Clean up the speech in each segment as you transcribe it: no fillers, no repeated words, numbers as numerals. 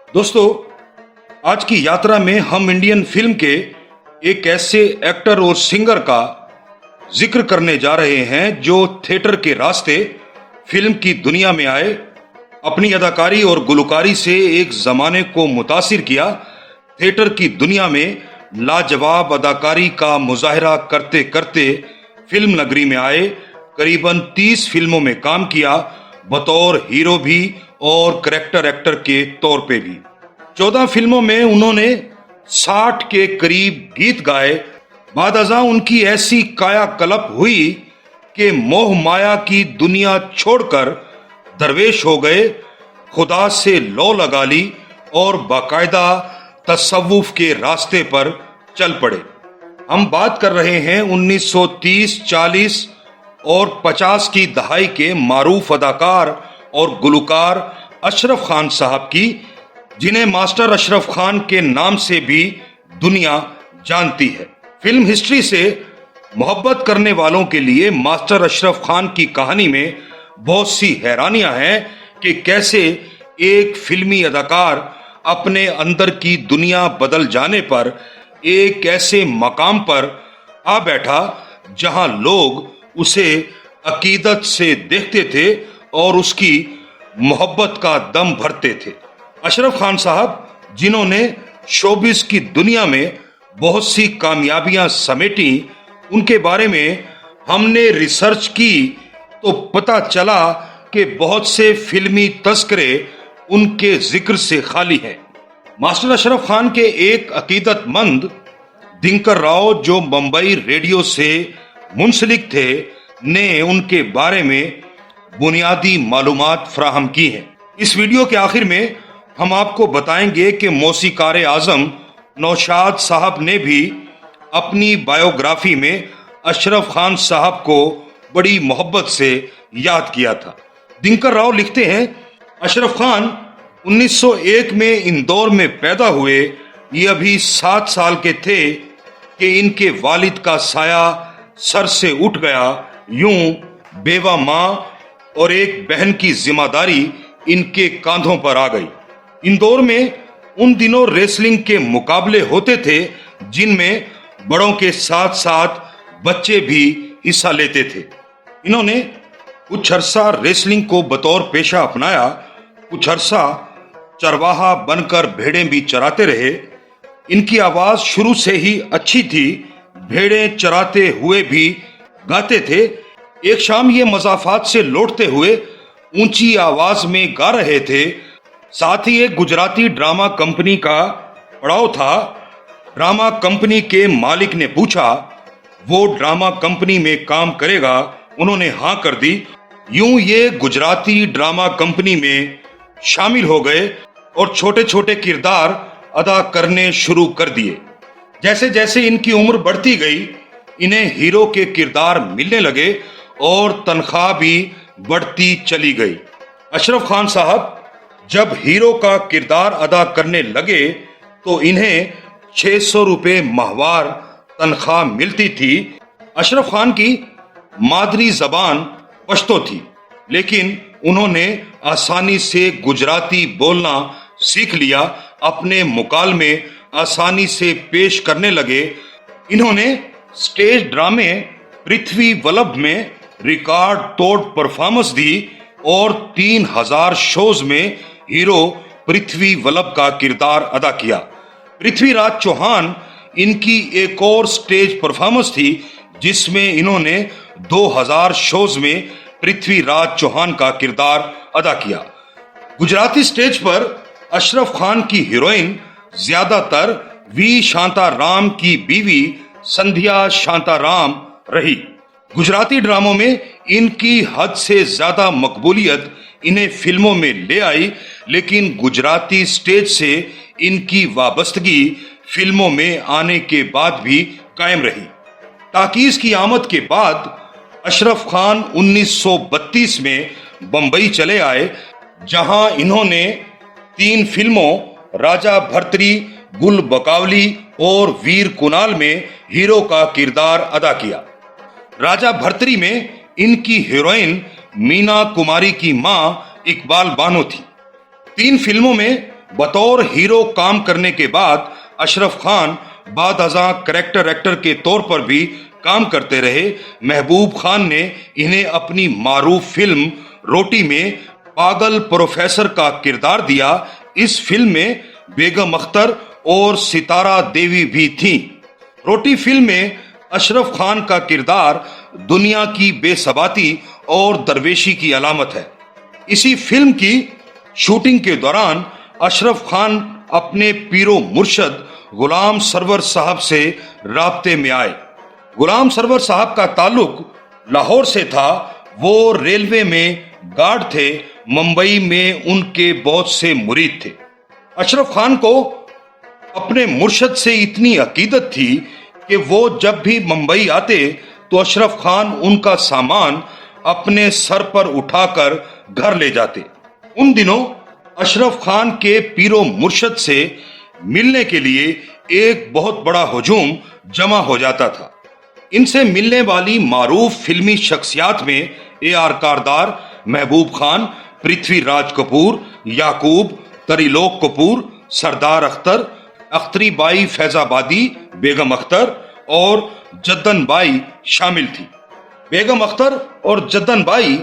दोस्तों, आज की यात्रा में हम इंडियन फिल्म के एक ऐसे एक्टर और सिंगर का जिक्र करने जा रहे हैं जो थिएटर के रास्ते फिल्म की दुनिया में आए, अपनी अदाकारी और गुलकारी से एक जमाने को मुतासिर किया, थिएटर की दुनिया में लाजवाब अदाकारी का मुजाहरा करते करते फिल्म नगरी में आए, करीबन 30 फिल्मों में काम किया, बतौर हीरो भी और करेक्टर एक्टर के तौर पे भी। 14 फिल्मों में उन्होंने 60 के करीब गीत गाए। बादअज़ां उनकी ऐसी कायाकल्प हुई कि मोह माया की दुनिया छोड़कर दरवेश हो गए, खुदा से लौ लगा ली और बाकायदा तसव्वुफ के रास्ते पर चल पड़े। हम बात कर रहे हैं 1930, 40 और 50 की दहाई के मारूफ अदाकार और गुलकार अशरफ खान साहब की, जिन्हें मास्टर अशरफ खान के नाम से भी दुनिया जानती है। फिल्म हिस्ट्री से मोहब्बत करने वालों के लिए मास्टर अशरफ खान की कहानी में बहुत सी हैरानियां हैं कि कैसे एक फिल्मी अदाकार अपने अंदर की दुनिया बदल जाने पर एक ऐसे मकाम पर आ बैठा जहां लोग उसे अकीदत से देखते थे और उसकी मोहब्बत का दम भरते थे। अशरफ खान साहब, जिन्होंने शोबिस की दुनिया में बहुत सी कामयाबियां समेटी, उनके बारे में हमने रिसर्च की तो पता चला कि बहुत से फिल्मी तस्करे उनके जिक्र से खाली हैं। मास्टर अशरफ खान के एक अकीदतमंद दिनकर राव, जो मुंबई रेडियो से मुंसलिक थे, ने उनके बारे में बुनियादी मालूमात फ्राहम की हैं। इस वीडियो के आखिर में हम आपको बताएंगे कि मौसीकार आजम नौशाद साहब ने भी अपनी बायोग्राफी में अशरफ खान साहब को बड़ी मोहब्बत से याद किया था। दिनकर राव लिखते हैं, अशरफ खान 1901 में इंदौर में पैदा हुए। ये अभी 7 साल के थे कि इनके वालिद का साया सर से उठ गया। यूं बेवा माँ और एक बहन की जिम्मेदारी इनके कांधों पर आ गई। इंदौर में उन दिनों रेसलिंग के मुकाबले होते थे, जिनमें बड़ों के साथ साथ बच्चे भी हिस्सा लेते थे। इन्होंने कुछ अरसा रेसलिंग को बतौर पेशा अपनाया, कुछ अरसा चरवाहा बनकर भेड़ें भी चराते रहे। इनकी आवाज शुरू से ही अच्छी थी, भेड़ें चराते हुए भी गाते थे। एक शाम ये मज़ाफात से लौटते हुए ऊंची आवाज में गा रहे थे। साथ ही एक गुजराती ड्रामा कंपनी का पड़ाव था। ड्रामा कंपनी के मालिक ने पूछा, वो ड्रामा कंपनी में काम करेगा? उन्होंने हाँ कर दी। यूं ये गुजराती ड्रामा कंपनी में शामिल हो गए और छोटे छोटे किरदार अदा करने शुरू कर दिए। जैसे जैसे इनकी उम्र बढ़ती गई, इन्हें हीरो के किरदार मिलने लगे और तनख्वाह भी बढ़ती चली गई। अशरफ खान साहब जब हीरो का किरदार अदा करने लगे तो इन्हें 600 रुपये माहवार तनख्वाह मिलती थी। अशरफ खान की मादरी जबान पश्तो थी, लेकिन उन्होंने आसानी से गुजराती बोलना सीख लिया। अपने मुकालमे आसानी से पेश करने लगे। इन्होंने स्टेज ड्रामे पृथ्वी वल्लभ में रिकॉर्ड तोड़ परफॉर्मेंस दी और 3000 शोज में हीरो पृथ्वी वल्लभ का किरदार अदा किया। पृथ्वीराज चौहान इनकी एक और स्टेज परफॉर्मेंस थी, जिसमें इन्होंने 2000 शोज में पृथ्वीराज चौहान का किरदार अदा किया। गुजराती स्टेज पर अशरफ खान की हीरोइन ज्यादातर वी शांताराम की बीवी संध्या शांताराम रही। गुजराती ड्रामों में इनकी हद से ज्यादा मकबूलियत इन्हें फिल्मों में ले आई, लेकिन गुजराती स्टेज से इनकी वाबस्तगी फिल्मों में आने के बाद भी कायम रही। टाकीज की आमद के बाद अशरफ खान 1932 में बंबई चले आए, जहां इन्होंने 3 फिल्मों राजा भर्तरी, गुल बकावली और वीर कुनाल में हीरो का किरदार अदा किया। राजा भर्तरी में इनकी हीरोइन मीना कुमारी की मां इकबाल बानो थी। 3 फिल्मों में बतौर हीरो काम करने के बाद अशरफ खान बाद अज़ां करैक्टर एक्टर के तौर पर भी काम करते रहे। महबूब खान ने इन्हें अपनी मारूफ फिल्म रोटी में पागल प्रोफेसर का किरदार दिया। इस फिल्म में बेगम अख्तर और सितारा देवी भी थीं। रोटी फिल्म में अशरफ खान का किरदार दुनिया की बेसबाती और दरवेशी की अलामत है। इसी फिल्म की शूटिंग के दौरान अशरफ खान अपने पीरो मुर्शद गुलाम सरवर साहब से राब्ते में आए। गुलाम सरवर साहब का ताल्लुक लाहौर से था। वो रेलवे में गार्ड थे। मुंबई में उनके बहुत से मुरीद थे। अशरफ खान को अपने मुर्शद से इतनी अकीदत थी कि वो जब भी मुंबई आते तो अशरफ खान उनका सामान अपने सर पर उठाकर घर ले जाते। उन दिनों अशरफ खान के पीरो मुर्शद से मिलने के लिए एक बहुत बड़ा हुजूम जमा हो जाता था। इनसे मिलने वाली मारूफ फिल्मी शख्सियात में AR Kardar, Mehboob Khan, Prithviraj Kapoor, Yakub, तरीलोक Kapoor, Sardar Akhtar, Akhtari by Faizabadi, बेगम अख्तर और जद्दन बाई शामिल थी। बेगम अख्तर और जद्दन बाई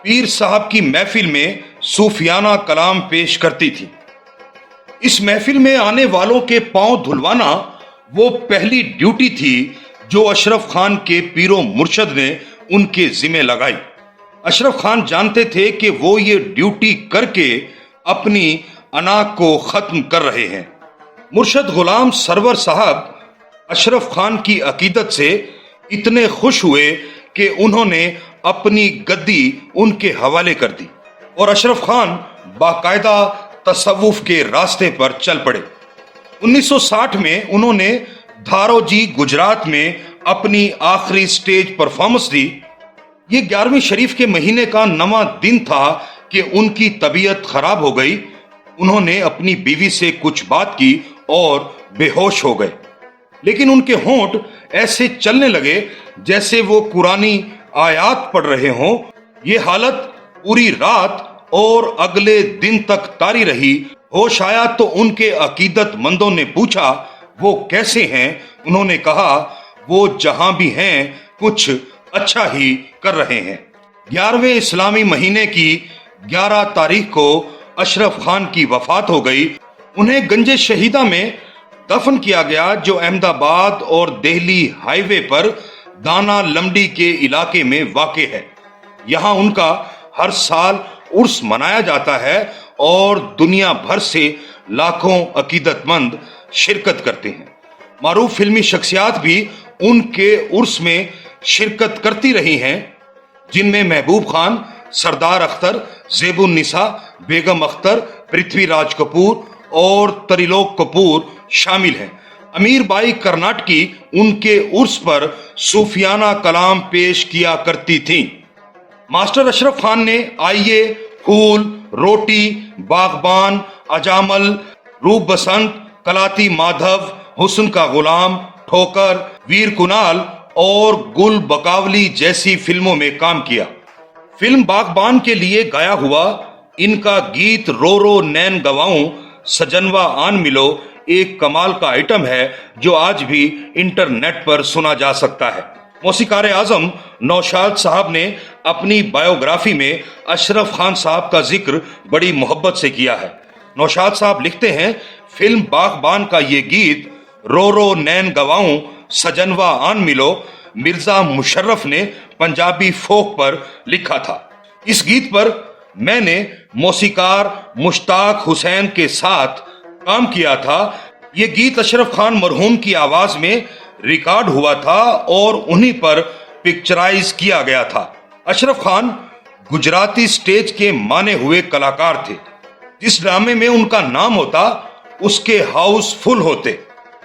पीर साहब की महफिल में सूफियाना कलाम पेश करती थी। इस महफिल में आने वालों के पांव धुलवाना वो पहली ड्यूटी थी जो अशरफ खान के पीरो मुर्शद ने उनके जिम्मे लगाई। अशरफ खान जानते थे कि वो ये ड्यूटी करके अपनी अना को खत्म कर रहे हैं। मुर्शद गुलाम सरवर साहब अशरफ खान की अकीदत से इतने खुश हुए कि उन्होंने अपनी गद्दी उनके हवाले कर दी और अशरफ खान बाकायदा तसव्वुफ के रास्ते पर चल पड़े। 1960 में उन्होंने धारोजी गुजरात में अपनी आखिरी स्टेज परफॉर्मेंस दी। ये 11वीं शरीफ के महीने का 9वां दिन था कि उनकी तबीयत खराब हो गई। उन्होंने अपनी बीवी से कुछ बात की और बेहोश हो गए, लेकिन उनके होंठ ऐसे चलने लगे जैसे वो कुरानी आयात पढ़ रहे हों। ये हालत पूरी रात और अगले दिन तक तारी रही। होश आया तो उनके अकीदतमंदों ने पूछा वो कैसे हैं। उन्होंने कहा वो जहां भी हैं कुछ अच्छा ही कर रहे हैं। 11वें इस्लामी महीने की 11 तारीख को अशरफ खान की वफात हो गई। उन्हें गंजे शहीदा में दफन किया गया, जो अहमदाबाद और दिल्ली हाईवे पर दाना लमडी के इलाके में वाक़ है। यहाँ उनका हर साल उर्स मनाया जाता है और दुनिया भर से लाखों अकीदतमंद शिरकत करते हैं। मारूफ फिल्मी शख्सियात भी उनके उर्स में शिरकत करती रही हैं, जिनमें महबूब खान, सरदार अख्तर, ज़ेबुन्निसा, बेगम अख्तर, पृथ्वीराज कपूर और तरीलोक कपूर शामिल हैं। अमीर बाई कर्नाटकी उनके उर्स पर सूफियाना कलाम पेश किया करती थीं। मास्टर अशरफ खान ने आइए, फूल, रोटी, बागबान, अजामल, रूप बसंत, कलाती माधव, हुस्न का गुलाम, ठोकर, वीर कुनाल और गुल बकावली जैसी फिल्मों में काम किया। फिल्म बागबान के लिए गाया हुआ इनका गीत रो रो नैन गवाऊं सजनवा आन मिलो एक कमाल का आइटम है जो आज भी इंटरनेट पर सुना जा सकता है। मौसीकार आजम नौशाद साहब ने अपनी बायोग्राफी में अशरफ खान साहब का जिक्र बड़ी मोहब्बत से किया है। नौशाद साहब लिखते हैं, फिल्म बागबान का ये गीत रो रो नैन गवाऊं सजनवा आन मिलो मिर्जा मुशर्रफ ने पंजाबी फोक पर लिखा था। इस गीत पर मैंने मौसीकार मुश्ताक हुसैन के साथ काम किया था। ये गीत अशरफ खान मरहूम की आवाज में रिकॉर्ड हुआ था और उन्हीं पर पिक्चराइज किया गया था। अशरफ खान गुजराती स्टेज के माने हुए कलाकार थे। जिस ड्रामे में उनका नाम होता उसके हाउस फुल होते।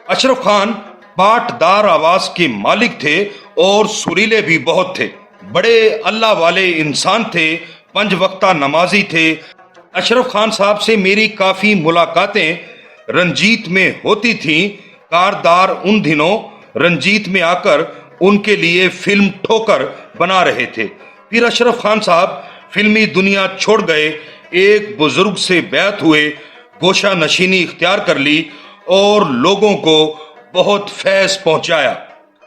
अशरफ खान पाटदार आवाज के मालिक थे और सुरीले भी बहुत थे। बड़े अल्लाह वाले इंसान थे, 5 वक्ता नमाजी थे। अशरफ खान साहब से मेरी काफी मुलाकातें रंजीत में होती थीं। कारदार उन दिनों रंजीत में आकर उनके लिए फिल्म ठोकर बना रहे थे। फिर अशरफ खान साहब फिल्मी दुनिया छोड़ गए। एक बुजुर्ग से बैत हुए, गोशा नशीनी इख्तियार कर ली और लोगों को बहुत फैज़ पहुंचाया।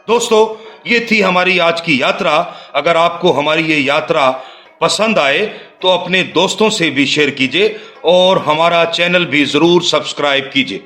दोस्तों, ये थी हमारी आज की यात्रा। अगर आपको हमारी ये यात्रा पसंद आए तो अपने दोस्तों से भी शेयर कीजिए और हमारा चैनल भी जरूर सब्सक्राइब कीजिए।